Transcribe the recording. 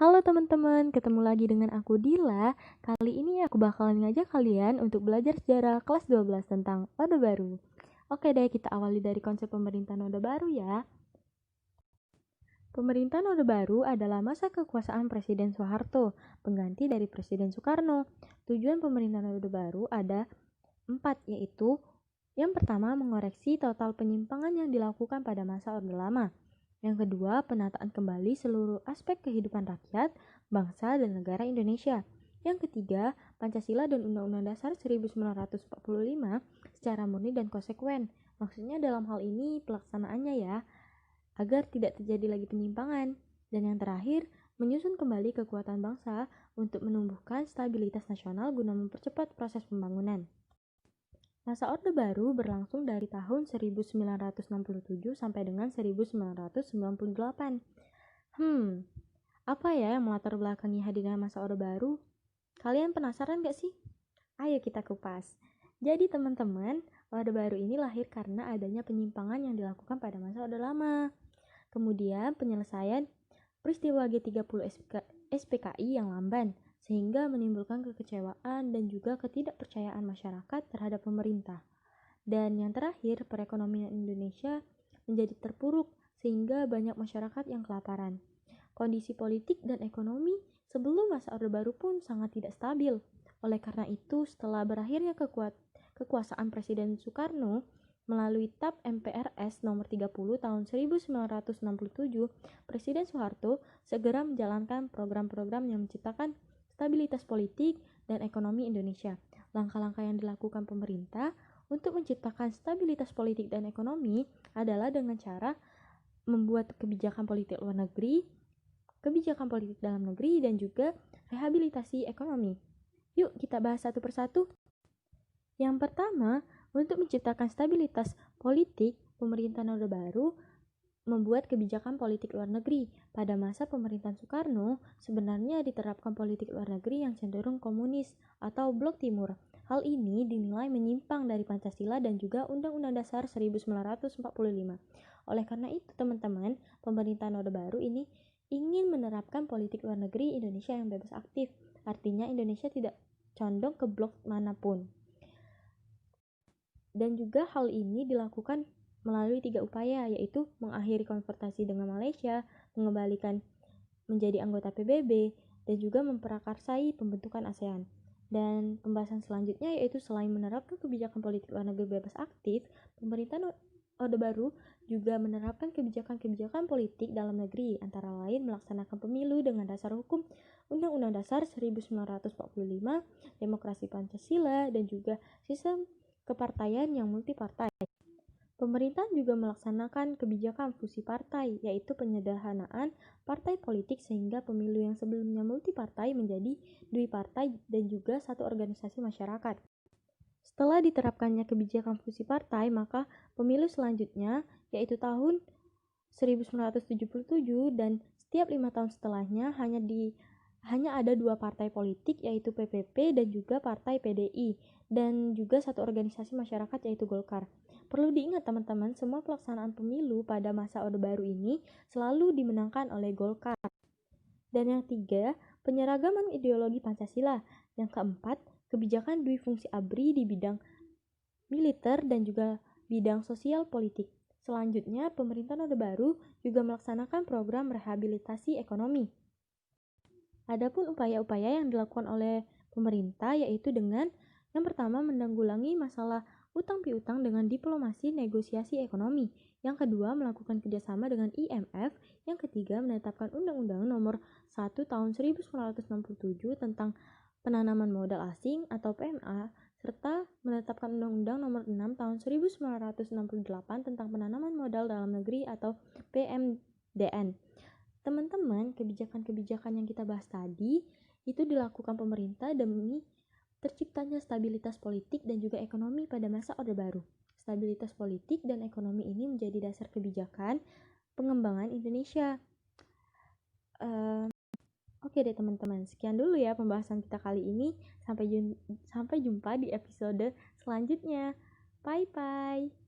Halo teman-teman, ketemu lagi dengan aku Dila. Kali ini aku bakalan ngajak kalian untuk belajar sejarah kelas 12 tentang Orde Baru. Oke deh, kita awali dari konsep pemerintahan Orde Baru ya. Pemerintahan Orde Baru adalah masa kekuasaan Presiden Soeharto, pengganti dari Presiden Soekarno. Tujuan pemerintahan Orde Baru ada 4, yaitu yang pertama, mengoreksi total penyimpangan yang dilakukan pada masa Orde Lama. Yang kedua, penataan kembali seluruh aspek kehidupan rakyat, bangsa, dan negara Indonesia. Yang ketiga, Pancasila dan Undang-Undang Dasar 1945 secara murni dan konsekuen. Maksudnya dalam hal ini pelaksanaannya ya, agar tidak terjadi lagi penyimpangan. Dan yang terakhir, menyusun kembali kekuatan bangsa untuk menumbuhkan stabilitas nasional guna mempercepat proses pembangunan. Masa Orde Baru berlangsung dari tahun 1967 sampai dengan 1998. Apa ya yang melatar belakangi hadirnya masa Orde Baru? Kalian penasaran gak sih? Ayo kita kupas. Jadi teman-teman, Orde Baru ini lahir karena adanya penyimpangan yang dilakukan pada masa Orde Lama. Kemudian penyelesaian peristiwa G30 SPKI yang lamban, sehingga menimbulkan kekecewaan dan juga ketidakpercayaan masyarakat terhadap pemerintah. Dan yang terakhir, perekonomian Indonesia menjadi terpuruk sehingga banyak masyarakat yang kelaparan. Kondisi politik dan ekonomi sebelum masa Orde Baru pun sangat tidak stabil. Oleh karena itu, setelah berakhirnya kekuasaan Presiden Soekarno melalui TAP MPRS nomor 30 tahun 1967, Presiden Soeharto segera menjalankan program-program yang menciptakan stabilitas politik dan ekonomi Indonesia. Langkah-langkah yang dilakukan pemerintah untuk menciptakan stabilitas politik dan ekonomi adalah dengan cara membuat kebijakan politik luar negeri, kebijakan politik dalam negeri, dan juga rehabilitasi ekonomi. Yuk kita bahas satu persatu. Yang pertama, untuk menciptakan stabilitas politik, pemerintahan Orde Baru membuat kebijakan politik luar negeri. Pada masa pemerintahan Soekarno, sebenarnya diterapkan politik luar negeri yang cenderung komunis atau blok timur. Hal ini dinilai menyimpang dari Pancasila dan juga Undang-Undang Dasar 1945. Oleh karena itu, teman-teman, pemerintahan Orde Baru ini ingin menerapkan politik luar negeri Indonesia yang bebas aktif. Artinya Indonesia tidak condong ke blok manapun. Dan juga hal ini dilakukan melalui 3 upaya, yaitu mengakhiri konfrontasi dengan Malaysia, mengembalikan menjadi anggota PBB, dan juga memprakarsai pembentukan ASEAN. Dan pembahasan selanjutnya yaitu selain menerapkan kebijakan politik luar negeri bebas aktif, pemerintahan Orde Baru juga menerapkan kebijakan-kebijakan politik dalam negeri, antara lain melaksanakan pemilu dengan dasar hukum Undang-Undang Dasar 1945, demokrasi Pancasila, dan juga sistem kepartaian yang multipartai. Pemerintah juga melaksanakan kebijakan fusi partai, yaitu penyederhanaan partai politik sehingga pemilu yang sebelumnya multipartai menjadi dwipartai dan juga satu organisasi masyarakat. Setelah diterapkannya kebijakan fusi partai, maka pemilu selanjutnya yaitu tahun 1977 dan setiap 5 tahun setelahnya hanya ada 2 partai politik, yaitu PPP dan juga partai PDI, dan juga satu organisasi masyarakat yaitu Golkar. Perlu diingat teman-teman, semua pelaksanaan pemilu pada masa Orde Baru ini selalu dimenangkan oleh Golkar. Dan yang tiga, penyeragaman ideologi Pancasila. Yang keempat, kebijakan dwifungsi ABRI di bidang militer dan juga bidang sosial politik. Selanjutnya, pemerintahan Orde Baru juga melaksanakan program rehabilitasi ekonomi. Adapun upaya-upaya yang dilakukan oleh pemerintah yaitu dengan yang pertama, menanggulangi masalah utang piutang dengan diplomasi negosiasi ekonomi. Yang kedua, melakukan kerjasama dengan IMF. Yang ketiga, menetapkan Undang-Undang Nomor 1 Tahun 1967 tentang penanaman modal asing atau PMA, serta menetapkan Undang-Undang Nomor 6 Tahun 1968 tentang penanaman modal dalam negeri atau PMDN. Teman-teman, kebijakan-kebijakan yang kita bahas tadi itu dilakukan pemerintah demi terciptanya stabilitas politik dan juga ekonomi pada masa Orde Baru. Stabilitas politik dan ekonomi ini menjadi dasar kebijakan pengembangan Indonesia. Oke deh teman-teman, sekian dulu ya pembahasan kita kali ini. Sampai jumpa di episode selanjutnya. Bye-bye.